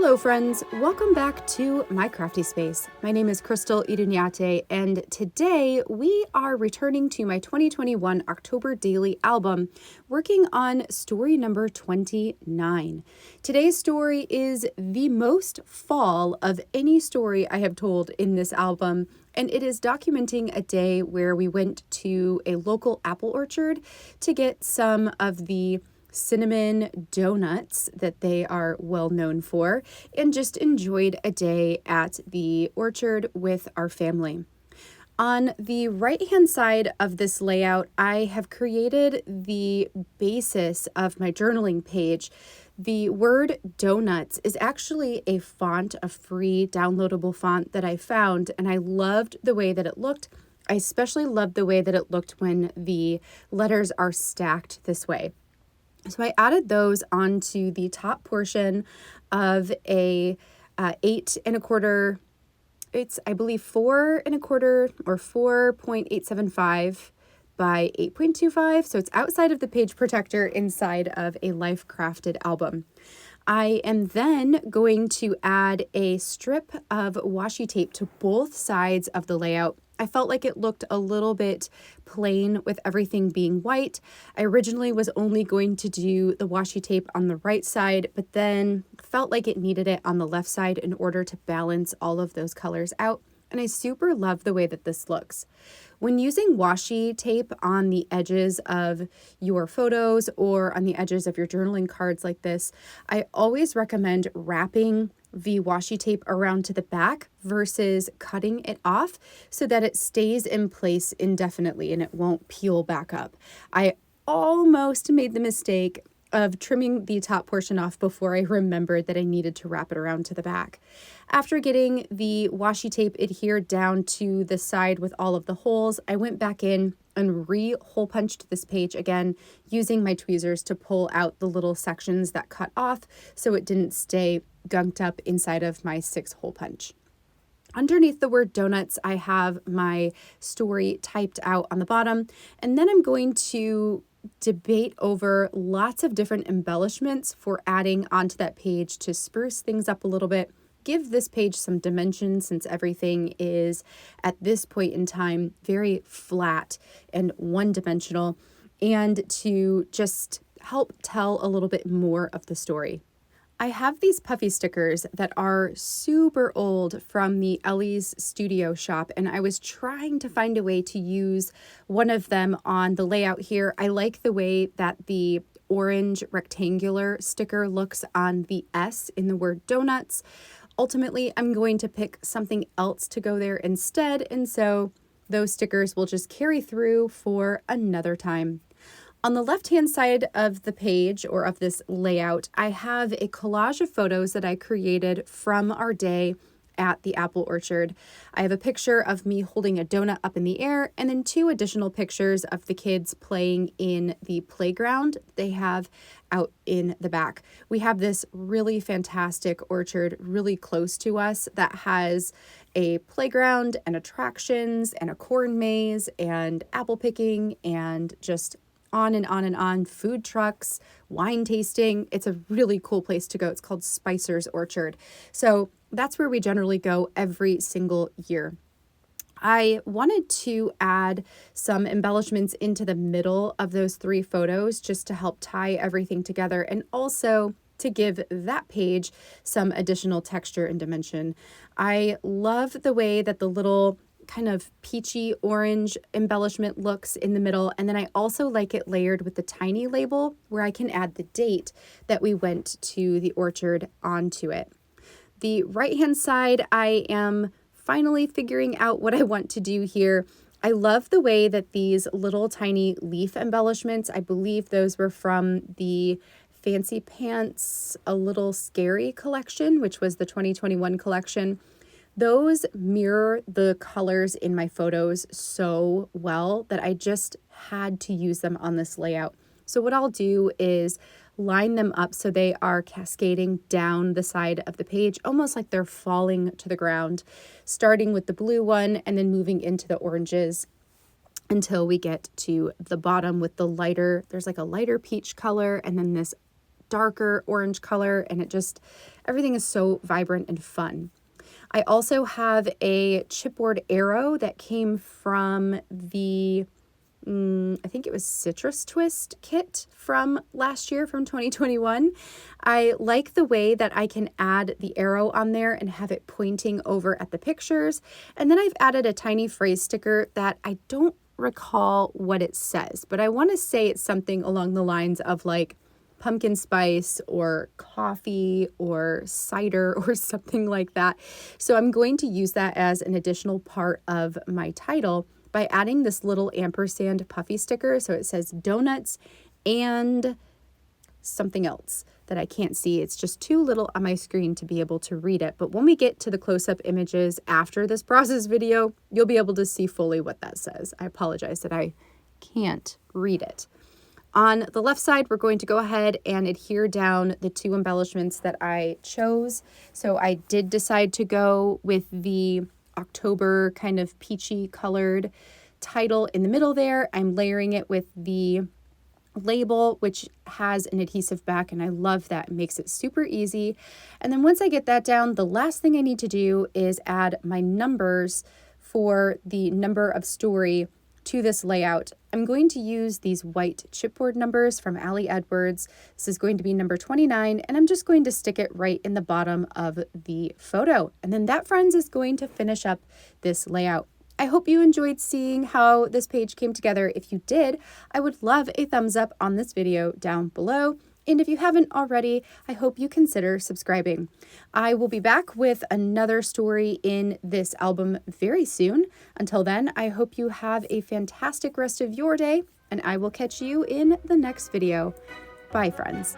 Hello friends, welcome back to My Crafty Space. My name is Crystal Idunyate, and today we are returning to my 2021 October daily album, working on story number 29. Today's story is the most fall of any story I have told in this album, and it is documenting a day where we went to a local apple orchard to get some of the cinnamon donuts that they are well known for, and just enjoyed a day at the orchard with our family. On the right-hand side of this layout, I have created the basis of my journaling page. The word donuts is actually a font, a free downloadable font that I found, and I loved the way that it looked. I especially loved the way that it looked when the letters are stacked this way. So I added those onto the top portion of a 8¼ it's, I believe, 4¼ or 4.875 by 8.25. So it's outside of the page protector inside of a Life Crafted album. I am then going to add a strip of washi tape to both sides of the layout. I felt like it looked a little bit plain with everything being white. I originally was only going to do the washi tape on the right side, but then felt like it needed it on the left side in order to balance all of those colors out. And I super love the way that this looks. When using washi tape on the edges of your photos or on the edges of your journaling cards like this, I always recommend wrapping the washi tape around to the back versus cutting it off so that it stays in place indefinitely and it won't peel back up. I almost made the mistake of trimming the top portion off before I remembered that I needed to wrap it around to the back. After getting the washi tape adhered down to the side with all of the holes, I went back in and re-hole punched this page again using my tweezers to pull out the little sections that cut off so it didn't stay gunked up inside of my 6-hole punch. Underneath the word donuts, I have my story typed out on the bottom, and then I'm going to debate over lots of different embellishments for adding onto that page to spruce things up a little bit, give this page some dimension since everything is at this point in time very flat and one-dimensional, and to just help tell a little bit more of the story. I have these puffy stickers that are super old from the Ellie's Studio shop, and I was trying to find a way to use one of them on the layout here. I like the way that the orange rectangular sticker looks on the S in the word donuts. Ultimately, I'm going to pick something else to go there instead, and so those stickers will just carry through for another time. On the left-hand side of the page, or of this layout, I have a collage of photos that I created from our day at the apple orchard. I have a picture of me holding a donut up in the air, and then 2 additional pictures of the kids playing in the playground they have out in the back. We have this really fantastic orchard really close to us that has a playground and attractions and a corn maze and apple picking and just on and on and on, food trucks, wine tasting. It's a really cool place to go. It's called Spicer's Orchard. So that's where we generally go every single year. I wanted to add some embellishments into the middle of those 3 photos just to help tie everything together and also to give that page some additional texture and dimension. I love the way that the little kind of peachy orange embellishment looks in the middle, and then I also like it layered with the tiny label where I can add the date that we went to the orchard onto it. The right hand side, I am finally figuring out what I want to do here. I love the way that these little tiny leaf embellishments, I believe those were from the Fancy Pants A Little Scary collection, which was the 2021 collection. Those mirror the colors in my photos so well that I just had to use them on this layout. So what I'll do is line them up so they are cascading down the side of the page, almost like they're falling to the ground, starting with the blue one and then moving into the oranges until we get to the bottom with the lighter, there's like a lighter peach color and then this darker orange color, and everything is so vibrant and fun. I also have a chipboard arrow that came from the I think it was Citrus Twist kit from last year, from 2021. I like the way that I can add the arrow on there and have it pointing over at the pictures. And then I've added a tiny phrase sticker that I don't recall what it says, but I want to say it's something along the lines of like pumpkin spice or coffee or cider or something like that. So I'm going to use that as an additional part of my title by adding this little ampersand puffy sticker. So it says donuts and something else that I can't see. It's just too little on my screen to be able to read it. But when we get to the close-up images after this process video, you'll be able to see fully what that says. I apologize that I can't read it. On the left side, we're going to go ahead and adhere down the two embellishments that I chose. So I did decide to go with the October kind of peachy colored title in the middle there. I'm layering it with the label, which has an adhesive back, and I love that. It makes it super easy. And then once I get that down, the last thing I need to do is add my numbers for the number of story to this layout. I'm going to use these white chipboard numbers from Ali Edwards. This is going to be number 29, and I'm just going to stick it right in the bottom of the photo. And then that, friends, is going to finish up this layout. I hope you enjoyed seeing how this page came together. If you did, I would love a thumbs up on this video down below. And if you haven't already, I hope you consider subscribing. I will be back with another story in this album very soon. Until then, I hope you have a fantastic rest of your day, and I will catch you in the next video. Bye, friends.